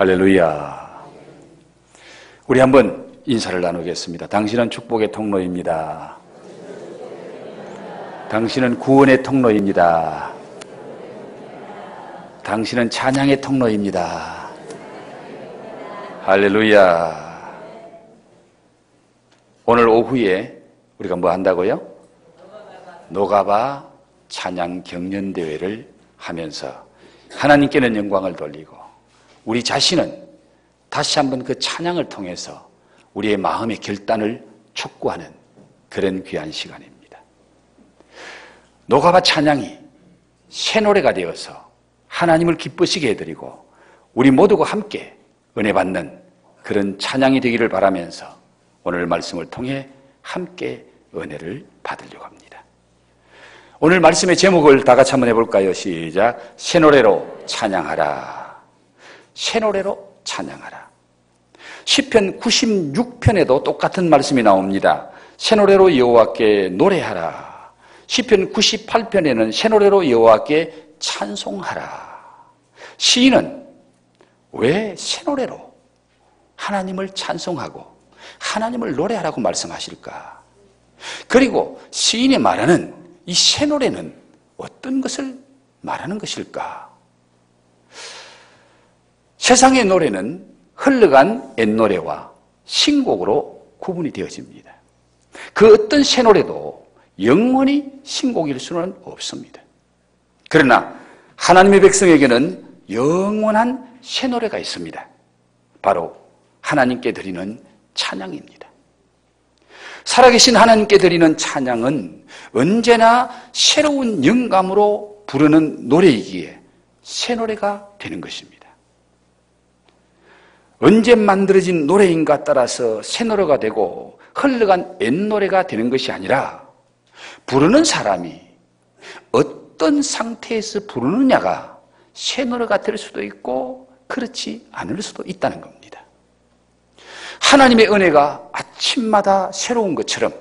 할렐루야. 우리 한번 인사를 나누겠습니다. 당신은 축복의 통로입니다. 당신은 구원의 통로입니다. 당신은 찬양의 통로입니다. 할렐루야. 오늘 오후에 우리가 뭐 한다고요? 노가바 찬양 경연대회를 하면서 하나님께는 영광을 돌리고 우리 자신은 다시 한번 그 찬양을 통해서 우리의 마음의 결단을 촉구하는 그런 귀한 시간입니다. 노가바 찬양이 새 노래가 되어서 하나님을 기쁘시게 해드리고 우리 모두가 함께 은혜 받는 그런 찬양이 되기를 바라면서 오늘 말씀을 통해 함께 은혜를 받으려고 합니다. 오늘 말씀의 제목을 다 같이 한번 해볼까요? 시작. 새 노래로 찬양하라. 새 노래로 찬양하라. 시편 96편에도 똑같은 말씀이 나옵니다. 새 노래로 여호와께 노래하라. 시편 98편에는 새 노래로 여호와께 찬송하라. 시인은 왜 새 노래로 하나님을 찬송하고 하나님을 노래하라고 말씀하실까? 그리고 시인이 말하는 이 새 노래는 어떤 것을 말하는 것일까? 세상의 노래는 흘러간 옛노래와 신곡으로 구분이 되어집니다. 그 어떤 새 노래도 영원히 신곡일 수는 없습니다. 그러나 하나님의 백성에게는 영원한 새 노래가 있습니다. 바로 하나님께 드리는 찬양입니다. 살아계신 하나님께 드리는 찬양은 언제나 새로운 영감으로 부르는 노래이기에 새 노래가 되는 것입니다. 언제 만들어진 노래인가 따라서 새 노래가 되고 흘러간 옛 노래가 되는 것이 아니라 부르는 사람이 어떤 상태에서 부르느냐가 새 노래가 될 수도 있고 그렇지 않을 수도 있다는 겁니다. 하나님의 은혜가 아침마다 새로운 것처럼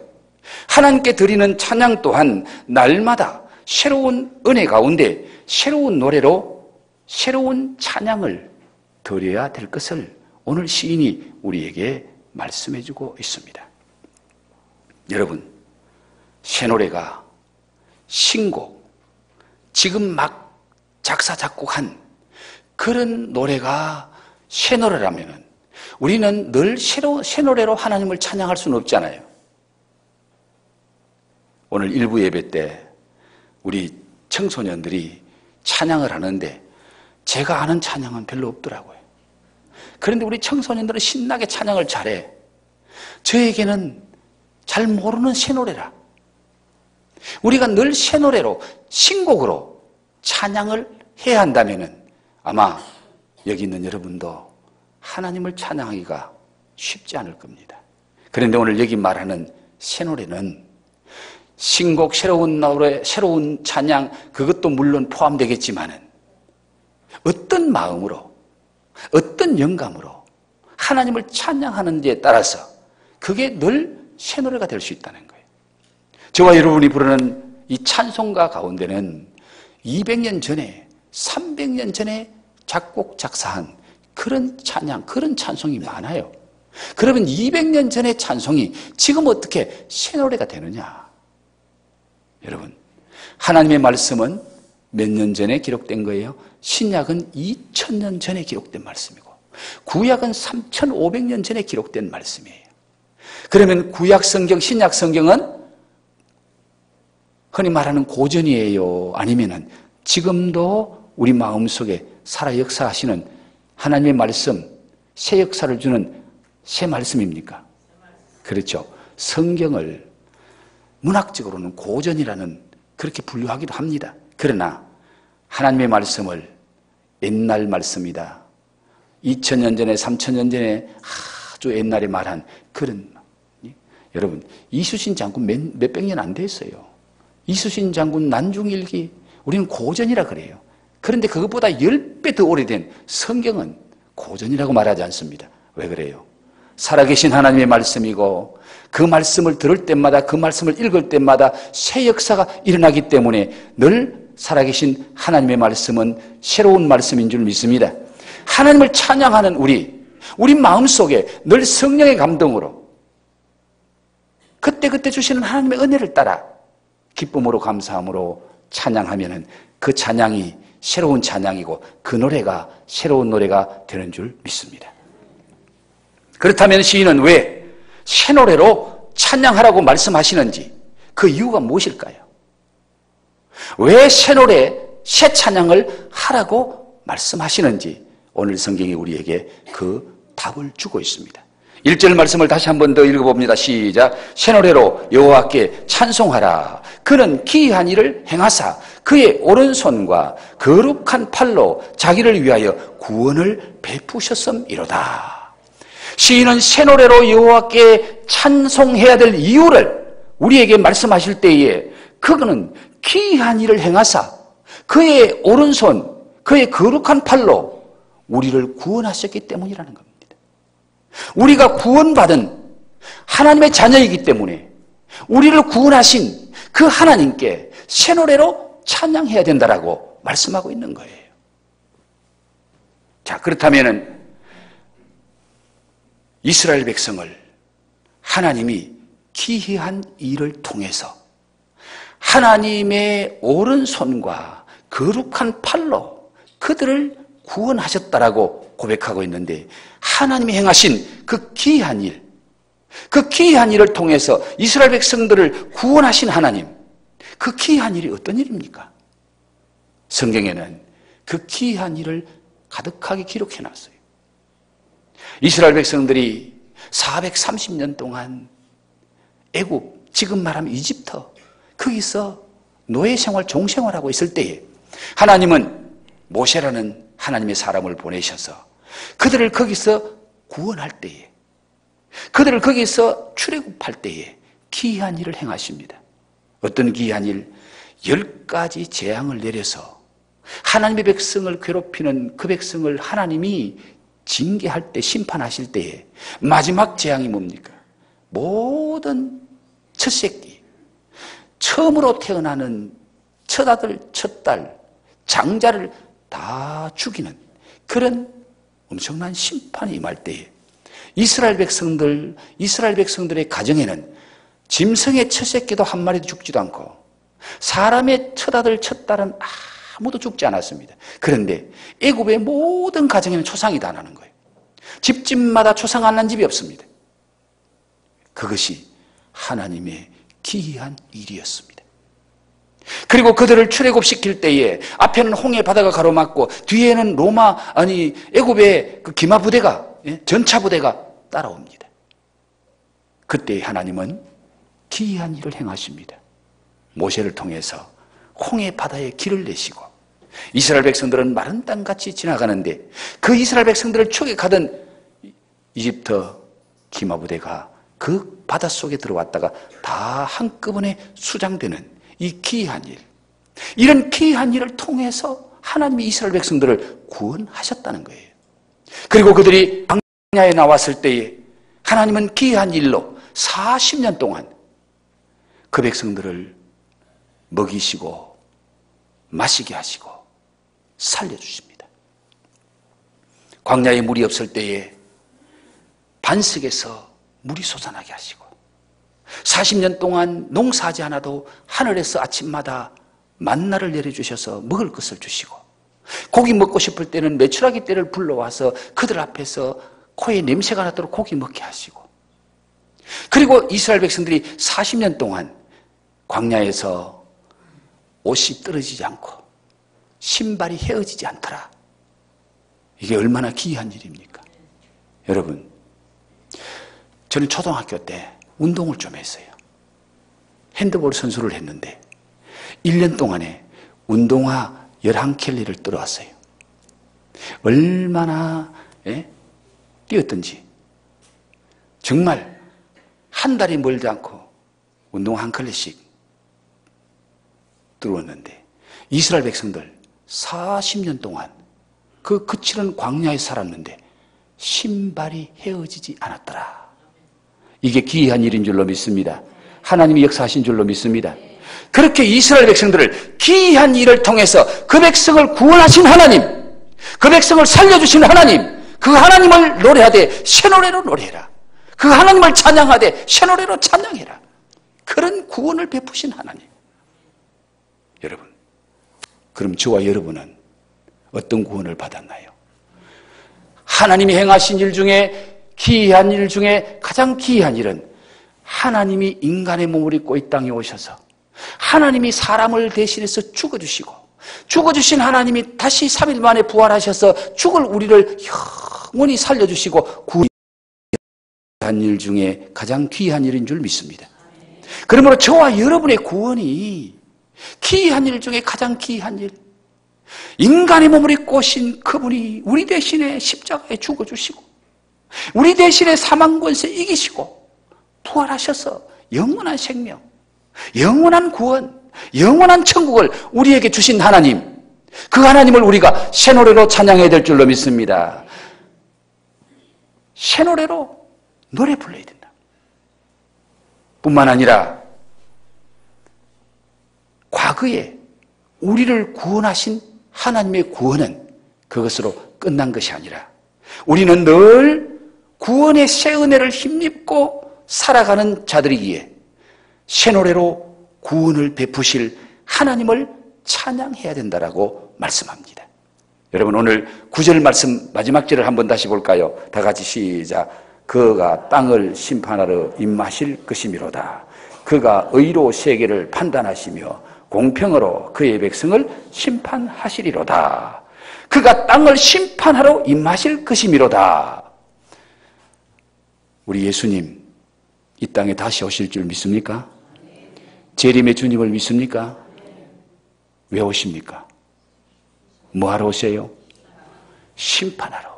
하나님께 드리는 찬양 또한 날마다 새로운 은혜 가운데 새로운 노래로 새로운 찬양을 드려야 될 것을 오늘 시인이 우리에게 말씀해 주고 있습니다. 여러분, 새 노래가 신곡, 지금 막 작사 작곡한 그런 노래가 새 노래라면 우리는 늘 새 노래로 하나님을 찬양할 수는 없잖아요. 오늘 일부 예배 때 우리 청소년들이 찬양을 하는데 제가 아는 찬양은 별로 없더라고요. 그런데 우리 청소년들은 신나게 찬양을 잘해. 저에게는 잘 모르는 새 노래라. 우리가 늘 새 노래로 신곡으로 찬양을 해야 한다면 아마 여기 있는 여러분도 하나님을 찬양하기가 쉽지 않을 겁니다. 그런데 오늘 여기 말하는 새 노래는 신곡, 새로운 노래, 새로운 찬양 그것도 물론 포함되겠지만은 어떤 마음으로 어떤 영감으로 하나님을 찬양하는 데에 따라서 그게 늘 새 노래가 될 수 있다는 거예요. 저와 여러분이 부르는 이 찬송가 가운데는 200년 전에 300년 전에 작곡 작사한 그런 찬양, 그런 찬송이 많아요. 그러면 200년 전의 찬송이 지금 어떻게 새 노래가 되느냐? 여러분, 하나님의 말씀은 몇 년 전에 기록된 거예요? 신약은 2000년 전에 기록된 말씀이고 구약은 3500년 전에 기록된 말씀이에요. 그러면 구약 성경, 신약 성경은 흔히 말하는 고전이에요? 아니면은 지금도 우리 마음속에 살아 역사하시는 하나님의 말씀, 새 역사를 주는 새 말씀입니까? 그렇죠. 성경을 문학적으로는 고전이라는 그렇게 분류하기도 합니다. 그러나 하나님의 말씀을 옛날 말씀이다. 2000년 전에 3000년 전에 아주 옛날에 말한 그런 여러분 이수신 장군 몇백 년 안 됐어요. 이수신 장군 난중일기 우리는 고전이라 그래요. 그런데 그것보다 10배 더 오래된 성경은 고전이라고 말하지 않습니다. 왜 그래요? 살아계신 하나님의 말씀이고 그 말씀을 들을 때마다 그 말씀을 읽을 때마다 새 역사가 일어나기 때문에 늘 살아계신 하나님의 말씀은 새로운 말씀인 줄 믿습니다. 하나님을 찬양하는 우리 마음속에 늘 성령의 감동으로 그때그때 주시는 하나님의 은혜를 따라 기쁨으로 감사함으로 찬양하면은 그 찬양이 새로운 찬양이고 그 노래가 새로운 노래가 되는 줄 믿습니다. 그렇다면 시인은 왜 새 노래로 찬양하라고 말씀하시는지 그 이유가 무엇일까요? 왜 새 노래, 새 찬양을 하라고 말씀하시는지 오늘 성경이 우리에게 그 답을 주고 있습니다. 1절 말씀을 다시 한 번 더 읽어봅니다. 시작. 새 노래로 여호와께 찬송하라. 그는 기이한 일을 행하사 그의 오른손과 거룩한 팔로 자기를 위하여 구원을 베푸셨음이로다. 시인은 새 노래로 여호와께 찬송해야 될 이유를 우리에게 말씀하실 때에 그는 기이한 일을 행하사 그의 오른손, 그의 거룩한 팔로 우리를 구원하셨기 때문이라는 겁니다. 우리가 구원받은 하나님의 자녀이기 때문에 우리를 구원하신 그 하나님께 새 노래로 찬양해야 된다라고 말씀하고 있는 거예요. 자, 그렇다면은 이스라엘 백성을 하나님이 기이한 일을 통해서 하나님의 오른손과 거룩한 팔로 그들을 구원하셨다라고 고백하고 있는데 하나님이 행하신 그 기이한 일, 그 기이한 일을 통해서 이스라엘 백성들을 구원하신 하나님, 그 기이한 일이 어떤 일입니까? 성경에는 그 기이한 일을 가득하게 기록해 놨어요. 이스라엘 백성들이 430년 동안 애굽, 지금 말하면 이집트, 거기서 노예 생활, 종생활하고 있을 때에 하나님은 모세라는 하나님의 사람을 보내셔서 그들을 거기서 구원할 때에, 그들을 거기서 출애굽할 때에 기이한 일을 행하십니다. 어떤 기이한 일? 10가지 재앙을 내려서 하나님의 백성을 괴롭히는 그 백성을 하나님이 징계할 때, 심판하실 때에 마지막 재앙이 뭡니까? 모든 첫 새끼, 처음으로 태어나는 첫아들, 첫딸, 장자를 다 죽이는 그런 엄청난 심판이 임할 때에 이스라엘 백성들의 가정에는 짐승의 첫 새끼도 한 마리도 죽지도 않고 사람의 첫아들, 첫딸은 아무도 죽지 않았습니다. 그런데 애굽의 모든 가정에는 초상이 다 나는 거예요. 집집마다 초상 안 난 집이 없습니다. 그것이 하나님의 기이한 일이었습니다. 그리고 그들을 출애굽시킬 때에 앞에는 홍해 바다가 가로막고 뒤에는 애굽의 그 기마 부대가, 전차 부대가 따라옵니다. 그때 하나님은 기이한 일을 행하십니다. 모세를 통해서 홍해 바다에 길을 내시고 이스라엘 백성들은 마른 땅같이 지나가는데 그 이스라엘 백성들을 추격하던 이집트 기마 부대가 그 바닷속에 들어왔다가 다 한꺼번에 수장되는 이 기이한 일, 이런 기이한 일을 통해서 하나님이 이스라엘 백성들을 구원하셨다는 거예요. 그리고 그들이 광야에 나왔을 때에 하나님은 기이한 일로 40년 동안 그 백성들을 먹이시고 마시게 하시고 살려주십니다. 광야에 물이 없을 때에 반석에서 물이 솟아나게 하시고 40년 동안 농사하지 않아도 하늘에서 아침마다 만나를 내려주셔서 먹을 것을 주시고 고기 먹고 싶을 때는 메추라기 떼를 불러와서 그들 앞에서 코에 냄새가 나도록 고기 먹게 하시고 그리고 이스라엘 백성들이 40년 동안 광야에서 옷이 떨어지지 않고 신발이 헤어지지 않더라. 이게 얼마나 기이한 일입니까? 여러분, 저는 초등학교 때 운동을 좀 했어요. 핸드볼 선수를 했는데 1년 동안에 운동화 11켤레를 떨어왔어요. 얼마나 뛰었던지 정말 한 달이 멀지 않고 운동화 한 켤레씩 들어왔는데 이스라엘 백성들 40년 동안 그 거칠은 광야에 살았는데 신발이 헤어지지 않았더라. 이게 기이한 일인 줄로 믿습니다. 하나님이 역사하신 줄로 믿습니다. 그렇게 이스라엘 백성들을 기이한 일을 통해서 그 백성을 구원하신 하나님, 그 백성을 살려주신 하나님, 그 하나님을 노래하되 새 노래로 노래해라. 그 하나님을 찬양하되 새 노래로 찬양해라. 그런 구원을 베푸신 하나님. 여러분, 그럼 저와 여러분은 어떤 구원을 받았나요? 하나님이 행하신 일 중에 기이한 일 중에 가장 기이한 일은 하나님이 인간의 몸을 입고 이 땅에 오셔서 하나님이 사람을 대신해서 죽어주시고 죽어주신 하나님이 다시 3일 만에 부활하셔서 죽을 우리를 영원히 살려주시고 구원한 일 중에 가장 귀한 일인 줄 믿습니다. 그러므로 저와 여러분의 구원이 기이한 일 중에 가장 기이한 일, 인간의 몸을 입고 오신 그분이 우리 대신에 십자가에 죽어주시고 우리 대신에 사망 권세 이기시고 부활하셔서 영원한 생명, 영원한 구원, 영원한 천국을 우리에게 주신 하나님, 그 하나님을 우리가 새 노래로 찬양해야 될 줄로 믿습니다. 새 노래로 노래 불러야 된다. 뿐만 아니라 과거에 우리를 구원하신 하나님의 구원은 그것으로 끝난 것이 아니라 우리는 늘 구원의 새 은혜를 힘입고 살아가는 자들이기에 새 노래로 구원을 베푸실 하나님을 찬양해야 된다라고 말씀합니다. 여러분, 오늘 9절 말씀 마지막 절을 한번 다시 볼까요? 다 같이 시작. 그가 땅을 심판하러 임하실 것이미로다. 그가 의로 세계를 판단하시며 공평으로 그의 백성을 심판하시리로다. 그가 땅을 심판하러 임하실 것이미로다. 우리 예수님 이 땅에 다시 오실 줄 믿습니까? 재림의 주님을 믿습니까? 왜 오십니까? 뭐하러 오세요? 심판하러.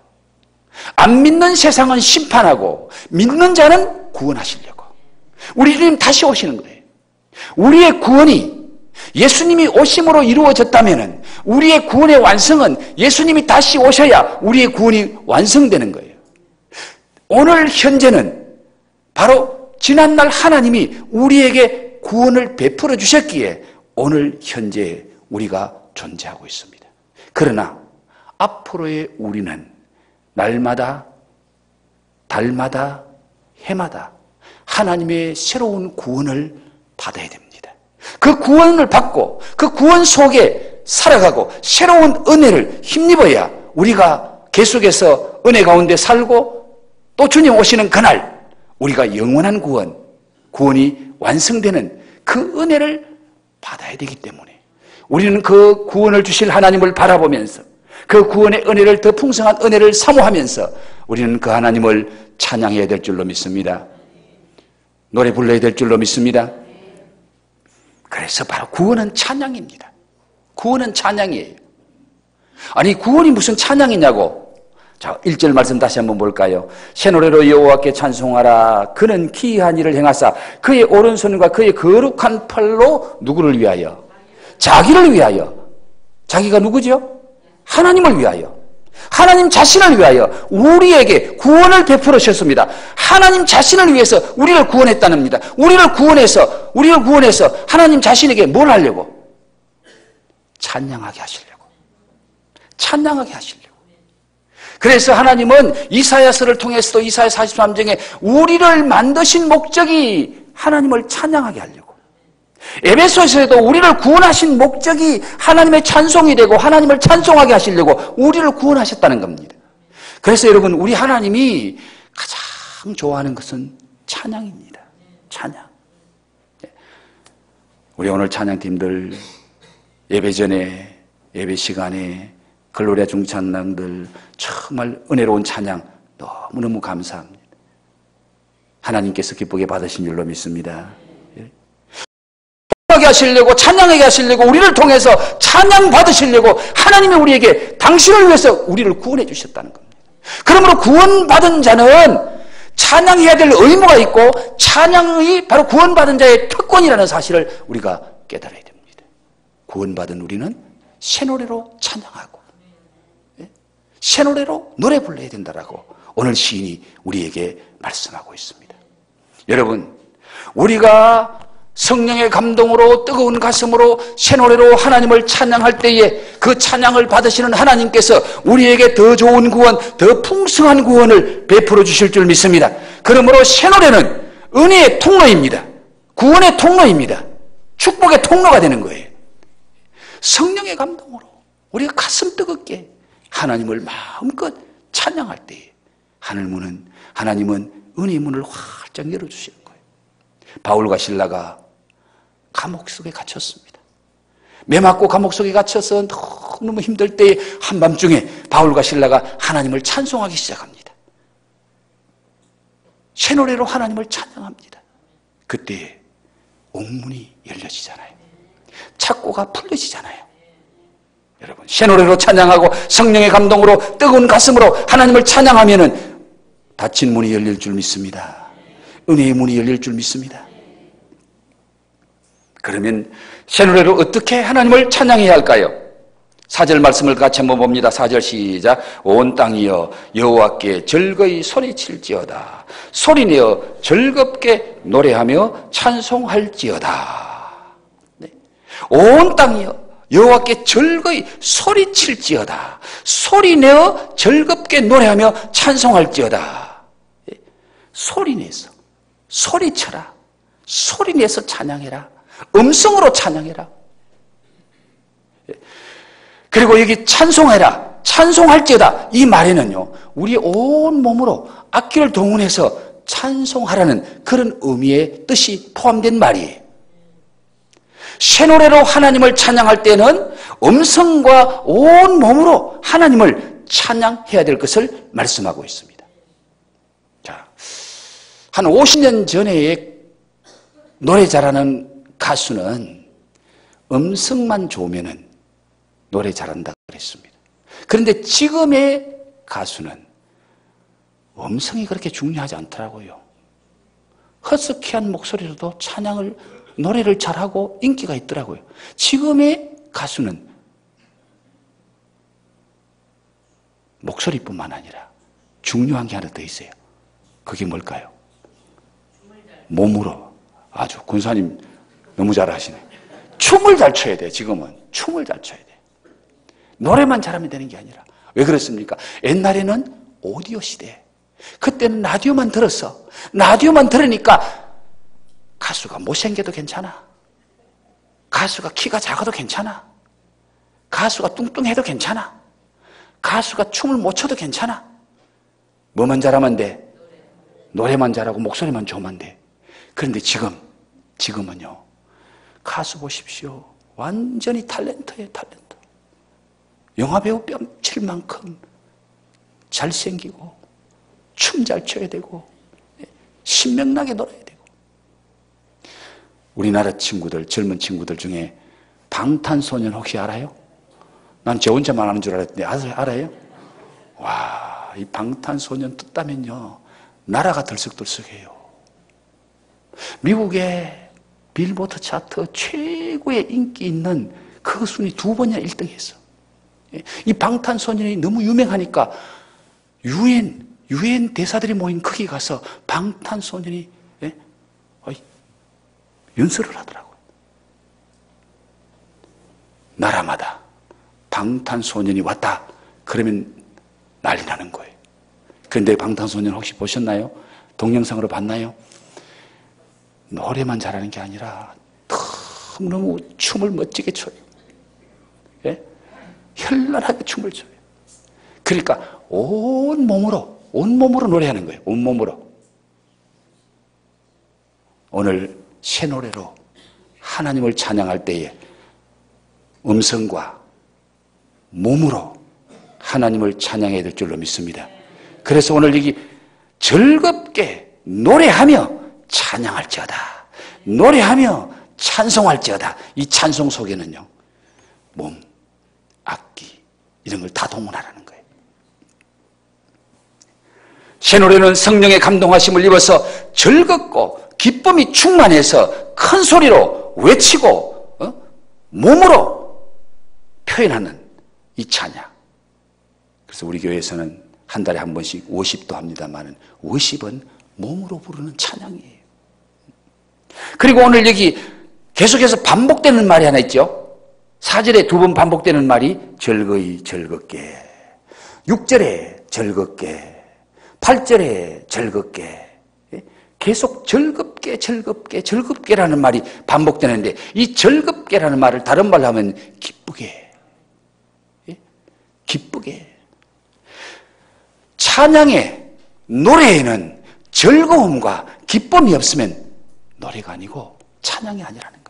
안 믿는 세상은 심판하고 믿는 자는 구원하시려고. 우리 주님 다시 오시는 거예요. 우리의 구원이 예수님이 오심으로 이루어졌다면 우리의 구원의 완성은 예수님이 다시 오셔야 우리의 구원이 완성되는 거예요. 오늘 현재는 바로 지난날 하나님이 우리에게 구원을 베풀어 주셨기에 오늘 현재 우리가 존재하고 있습니다. 그러나 앞으로의 우리는 날마다, 달마다, 해마다 하나님의 새로운 구원을 받아야 됩니다. 그 구원을 받고 그 구원 속에 살아가고 새로운 은혜를 힘입어야 우리가 계속해서 은혜 가운데 살고 또 주님 오시는 그날 우리가 영원한 구원이 완성되는 그 은혜를 받아야 되기 때문에 우리는 그 구원을 주실 하나님을 바라보면서 그 구원의 은혜를 더 풍성한 은혜를 사모하면서 우리는 그 하나님을 찬양해야 될 줄로 믿습니다. 노래 불러야 될 줄로 믿습니다. 그래서 바로 구원은 찬양입니다. 구원은 찬양이에요. 아니 구원이 무슨 찬양이냐고. 자, 1절 말씀 다시 한번 볼까요? 새 노래로 여호와께 찬송하라. 그는 기이한 일을 행하사 그의 오른손과 그의 거룩한 팔로 누구를 위하여? 자기를 위하여. 자기가 누구죠? 하나님을 위하여. 하나님 자신을 위하여 우리에게 구원을 베풀어 주셨습니다. 하나님 자신을 위해서 우리를 구원했다는 겁니다. 우리를 구원해서 하나님 자신에게 뭘 하려고? 찬양하게 하시려고. 찬양하게 하시려고. 그래서 하나님은 이사야서를 통해서도 이사야 43장에 우리를 만드신 목적이 하나님을 찬양하게 하려고. 에베소서에도 우리를 구원하신 목적이 하나님의 찬송이 되고 하나님을 찬송하게 하시려고 우리를 구원하셨다는 겁니다. 그래서 여러분, 우리 하나님이 가장 좋아하는 것은 찬양입니다. 찬양. 우리 오늘 찬양팀들 예배 전에, 예배 시간에 글로리아 중찬양들 정말 은혜로운 찬양 너무너무 감사합니다. 하나님께서 기쁘게 받으신 줄로 믿습니다. 하게 하시려고, 찬양하게 하시려고, 우리를 통해서 찬양 받으시려고 하나님이 우리에게 당신을 위해서 우리를 구원해 주셨다는 겁니다. 그러므로 구원받은 자는 찬양해야 될 의무가 있고 찬양이 바로 구원받은 자의 특권이라는 사실을 우리가 깨달아야 됩니다. 구원받은 우리는 새 노래로 찬양하고 새 노래로 노래 불러야 된다라고 오늘 시인이 우리에게 말씀하고 있습니다. 여러분, 우리가 성령의 감동으로 뜨거운 가슴으로 새 노래로 하나님을 찬양할 때에 그 찬양을 받으시는 하나님께서 우리에게 더 좋은 구원, 더 풍성한 구원을 베풀어 주실 줄 믿습니다. 그러므로 새 노래는 은혜의 통로입니다. 구원의 통로입니다. 축복의 통로가 되는 거예요. 성령의 감동으로 우리가 가슴 뜨겁게 하나님을 마음껏 찬양할 때에 하나님은 은혜의 문을 활짝 열어주시는 거예요. 바울과 실라가 감옥 속에 갇혔습니다. 매 맞고 감옥 속에 갇혀서 너무 힘들 때에 한밤중에 바울과 실라가 하나님을 찬송하기 시작합니다. 새 노래로 하나님을 찬양합니다. 그때 옥문이 열려지잖아요. 착고가 풀려지잖아요. 여러분, 새 노래로 찬양하고 성령의 감동으로 뜨거운 가슴으로 하나님을 찬양하면은 닫힌 문이 열릴 줄 믿습니다. 은혜의 문이 열릴 줄 믿습니다. 그러면 새 노래로 어떻게 하나님을 찬양해야 할까요? 4절 말씀을 같이 한번 봅니다. 4절 시작. 온 땅이여 여호와께 즐거이 소리칠지어다. 소리내어 즐겁게 노래하며 찬송할지어다. 네. 온 땅이여 여호와께 즐거이 소리칠지어다. 소리내어 즐겁게 노래하며 찬송할지어다. 소리내서 소리쳐라. 소리내서 찬양해라. 음성으로 찬양해라. 그리고 여기 찬송해라, 찬송할지어다 이 말에는요, 우리 온 몸으로 악기를 동원해서 찬송하라는 그런 의미의 뜻이 포함된 말이에요. 새 노래로 하나님을 찬양할 때는 음성과 온 몸으로 하나님을 찬양해야 될 것을 말씀하고 있습니다. 자, 한 50년 전에 노래 잘하는 가수는 음성만 좋으면은 노래 잘한다고 그랬습니다. 그런데 지금의 가수는 음성이 그렇게 중요하지 않더라고요. 허스키한 목소리로도 노래를 잘하고 인기가 있더라고요. 지금의 가수는 목소리뿐만 아니라 중요한 게 하나 더 있어요. 그게 뭘까요? 몸으로. 아주 군사님 너무 잘하시네. 춤을 잘 춰야 돼. 지금은 춤을 잘 춰야 돼. 노래만 잘하면 되는 게 아니라. 왜 그렇습니까? 옛날에는 오디오 시대. 그때는 라디오만 들었어. 라디오만 들으니까 가수가 못생겨도 괜찮아. 가수가 키가 작아도 괜찮아. 가수가 뚱뚱해도 괜찮아. 가수가 춤을 못 춰도 괜찮아. 뭐만 잘하면 돼? 노래만 잘하고 목소리만 좋으면 돼. 그런데 지금은요, 가수 보십시오. 완전히 탤런트예요, 탤런트. 영화배우 뺨칠 만큼 잘생기고 춤 잘 춰야 되고 신명나게 놀아야 되고. 우리나라 친구들, 젊은 친구들 중에 방탄소년 혹시 알아요? 난 저 혼자만 아는 줄 알았는데 알아요? 와, 이 방탄소년 듣다면요, 나라가 들썩들썩해요. 미국의 빌보드 차트 최고의 인기 있는 그 순위 2번이나 1등 했어. 이 방탄소년이 너무 유명하니까 유엔 대사들이 모인 거기 가서 방탄소년이 연설을 하더라고요. 나라마다 방탄소년이 왔다 그러면 난리 나는 거예요. 그런데 방탄소년 혹시 보셨나요? 동영상으로 봤나요? 노래만 잘하는 게 아니라 너무 춤을 멋지게 춰요. 예? 현란하게 춤을 춰요. 그러니까 온몸으로 노래하는 거예요. 온몸으로. 오늘 새 노래로 하나님을 찬양할 때에 음성과 몸으로 하나님을 찬양해야 될 줄로 믿습니다. 그래서 오늘 여기 즐겁게 노래하며 찬양할지어다. 노래하며 찬송할지어다. 이 찬송 속에는요, 몸, 악기 이런 걸 다 동원하라는 거예요. 새 노래는 성령의 감동하심을 입어서 즐겁고 기쁨이 충만해서 큰 소리로 외치고 몸으로 표현하는 이 찬양. 그래서 우리 교회에서는 한 달에 한 번씩 워십도 합니다만 워십은 몸으로 부르는 찬양이에요. 그리고 오늘 여기 계속해서 반복되는 말이 하나 있죠. 4절에 2번 반복되는 말이 즐거이 즐겁게, 6절에 즐겁게, 8절에 즐겁게, 계속 즐겁게 즐겁게 즐겁게라는 말이 반복되는데, 이 즐겁게라는 말을 다른 말로 하면 기쁘게, 기쁘게. 찬양의 노래에는 즐거움과 기쁨이 없으면 노래가 아니고 찬양이 아니라는 겁니다.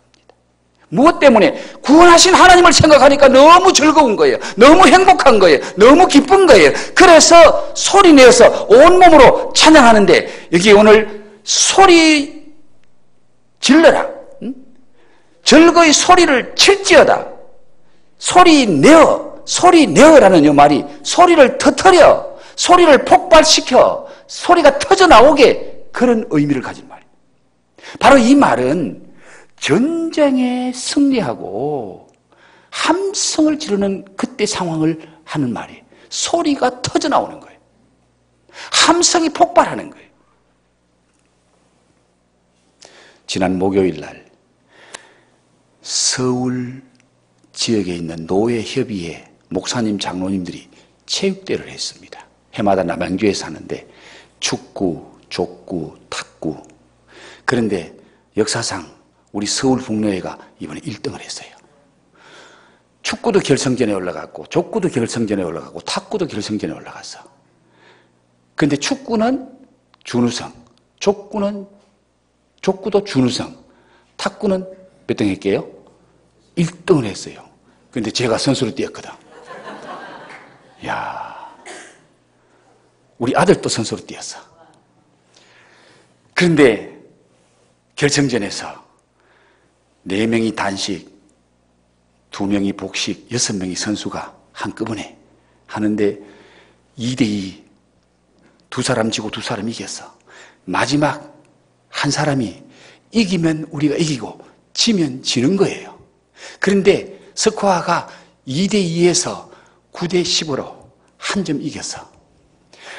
무엇 때문에? 구원하신 하나님을 생각하니까 너무 즐거운 거예요. 너무 행복한 거예요. 너무 기쁜 거예요. 그래서 소리내어서 온몸으로 찬양하는데, 여기 오늘 소리 질러라, 즐거이 소리를 칠지어다, 소리내어라는 이 말이 소리를 터뜨려, 소리를 폭발시켜, 소리가 터져나오게, 그런 의미를 가진 말이에요. 바로 이 말은 전쟁에 승리하고 함성을 지르는 그때 상황을 하는 말이에요. 소리가 터져나오는 거예요. 함성이 폭발하는 거예요. 지난 목요일 날 서울 지역에 있는 노예협의회 목사님, 장로님들이 체육대회를 했습니다. 해마다 남양주에 사는데 축구, 족구, 탁구. 그런데 역사상 우리 서울 북노회가 이번에 1등을 했어요. 축구도 결승전에 올라갔고, 족구도 결승전에 올라갔고, 탁구도 결승전에 올라갔어. 그런데 축구는 준우승, 족구도 준우승, 탁구는 몇 등 했게요? 1등을 했어요. 그런데 제가 선수로 뛰었거든. 야, 우리 아들도 선수로 뛰었어. 그런데 결승전에서 4명이 단식, 2명이 복식, 6명이 선수가 한꺼번에 하는데 2대2, 2사람 지고 2사람 이겼어. 마지막 한 사람이 이기면 우리가 이기고 지면 지는 거예요. 그런데 스코어가 2대2에서 9대10으로 한 점 이겼어.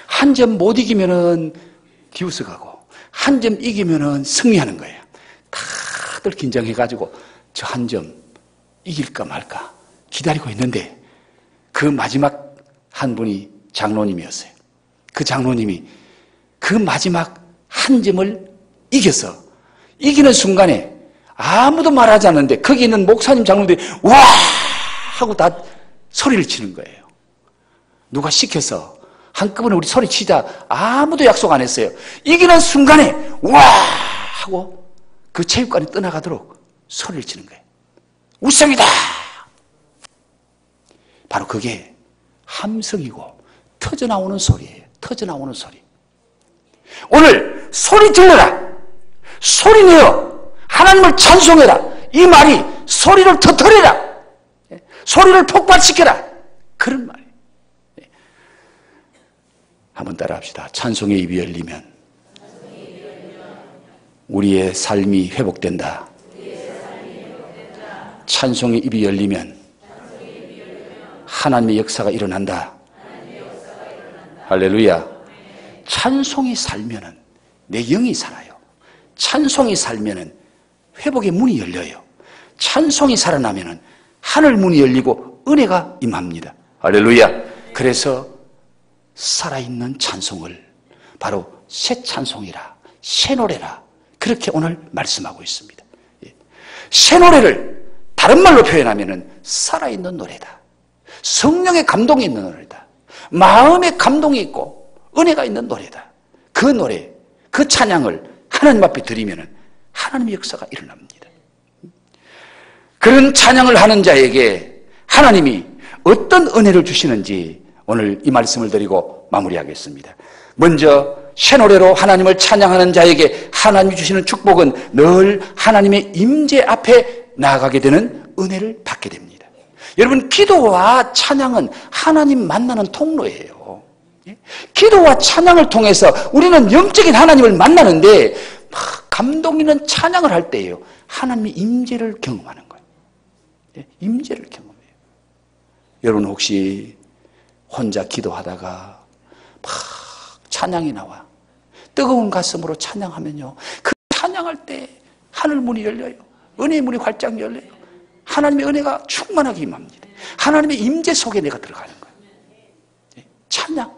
한 점 못 이기면은 디우스 가고, 한 점 이기면은 승리하는 거예요. 다들 긴장해가지고 저 한 점 이길까 말까 기다리고 있는데, 그 마지막 한 분이 장로님이었어요. 그 장로님이 그 마지막 한 점을 이겼어. 이기는 순간에 아무도 말하지 않는데 거기 있는 목사님, 장로님들이 와 하고 다 소리를 치는 거예요. 누가 시켜서 한꺼번에 우리 소리 치자, 아무도 약속 안 했어요. 이기는 순간에 와 하고 그 체육관이 떠나가도록 소리를 치는 거예요. 우승이다! 바로 그게 함성이고 터져나오는 소리예요. 터져나오는 소리. 오늘 소리 질러라, 소리 내어 하나님을 찬송해라, 이 말이 소리를 터뜨려라, 소리를 폭발시켜라, 그런 말이에요. 한번 따라 합시다. 찬송의 입이 열리면 우리의 삶이 회복된다. 찬송의 입이 열리면 하나님의 역사가 일어난다. 할렐루야. 찬송이 살면은 내 영이 살아요. 찬송이 살면은 회복의 문이 열려요. 찬송이 살아나면은 하늘 문이 열리고 은혜가 임합니다. 할렐루야. 그래서 살아있는 찬송을 바로 새 찬송이라, 새 노래라, 그렇게 오늘 말씀하고 있습니다. 새 노래를 다른 말로 표현하면은 살아있는 노래다. 성령의 감동이 있는 노래다. 마음의 감동이 있고 은혜가 있는 노래다. 그 노래, 그 찬양을 하나님 앞에 드리면은 하나님의 역사가 일어납니다. 그런 찬양을 하는 자에게 하나님이 어떤 은혜를 주시는지 오늘 이 말씀을 드리고 마무리하겠습니다. 먼저 새 노래로 하나님을 찬양하는 자에게 하나님이 주시는 축복은 늘 하나님의 임재 앞에 나아가게 되는 은혜를 받게 됩니다. 여러분, 기도와 찬양은 하나님 만나는 통로예요. 기도와 찬양을 통해서 우리는 영적인 하나님을 만나는데, 감동 있는 찬양을 할 때예요, 하나님의 임재를 경험하는 거예요. 임재를 경험해요. 여러분, 혹시 혼자 기도하다가 막 찬양이 나와 뜨거운 가슴으로 찬양하면요, 그 찬양할 때 하늘 문이 열려요. 은혜의 문이 활짝 열려요. 하나님의 은혜가 충만하게 임합니다. 하나님의 임재 속에 내가 들어가는 거예요. 찬양.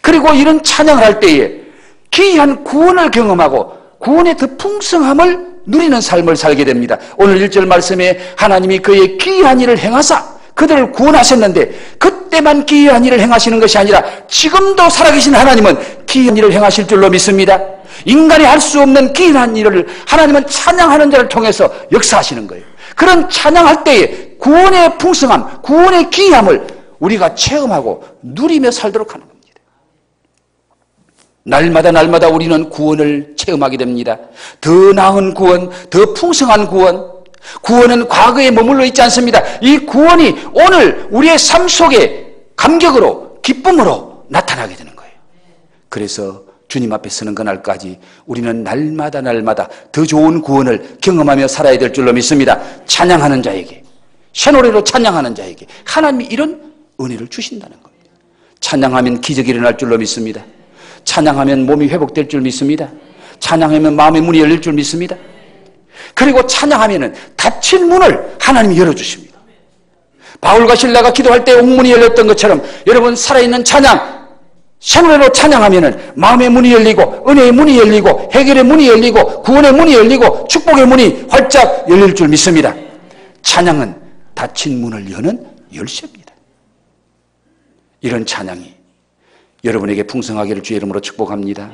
그리고 이런 찬양을 할 때에 귀한 구원을 경험하고 구원의 더 풍성함을 누리는 삶을 살게 됩니다. 오늘 1절 말씀에 하나님이 그의 귀한 일을 행하사 그들을 구원하셨는데 그때만 귀한 일을 행하시는 것이 아니라 지금도 살아계신 하나님은 귀한 일을 행하실 줄로 믿습니다. 인간이 할 수 없는 귀한 일을 하나님은 찬양하는 자를 통해서 역사하시는 거예요. 그런 찬양할 때에 구원의 풍성함, 구원의 귀함을 우리가 체험하고 누리며 살도록 하는 겁니다. 날마다 우리는 구원을 체험하게 됩니다. 더 나은 구원, 더 풍성한 구원. 구원은 과거에 머물러 있지 않습니다. 이 구원이 오늘 우리의 삶 속에 감격으로, 기쁨으로 나타나게 되는 거예요. 그래서 주님 앞에 서는 그날까지 우리는 날마다 더 좋은 구원을 경험하며 살아야 될 줄로 믿습니다. 찬양하는 자에게, 새노래로 찬양하는 자에게 하나님이 이런 은혜를 주신다는 겁니다. 찬양하면 기적이 일어날 줄로 믿습니다. 찬양하면 몸이 회복될 줄 믿습니다. 찬양하면 마음의 문이 열릴 줄 믿습니다. 그리고 찬양하면 닫힌 문을 하나님이 열어주십니다. 바울과 실라가 기도할 때 옥문이 열렸던 것처럼 여러분 살아있는 찬양, 새노래로 찬양하면 마음의 문이 열리고 은혜의 문이 열리고 해결의 문이 열리고 구원의 문이 열리고 축복의 문이 활짝 열릴 줄 믿습니다. 찬양은 닫힌 문을 여는 열쇠입니다. 이런 찬양이 여러분에게 풍성하기를 주의 이름으로 축복합니다.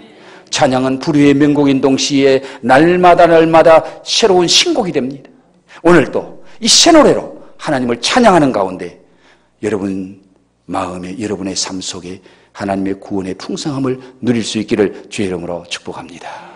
찬양은 불후의 명곡인 동시에 날마다 새로운 신곡이 됩니다. 오늘도 이 새노래로 하나님을 찬양하는 가운데 여러분 마음에 여러분의 삶 속에 하나님의 구원의 풍성함을 누릴 수 있기를 주의 이름으로 축복합니다.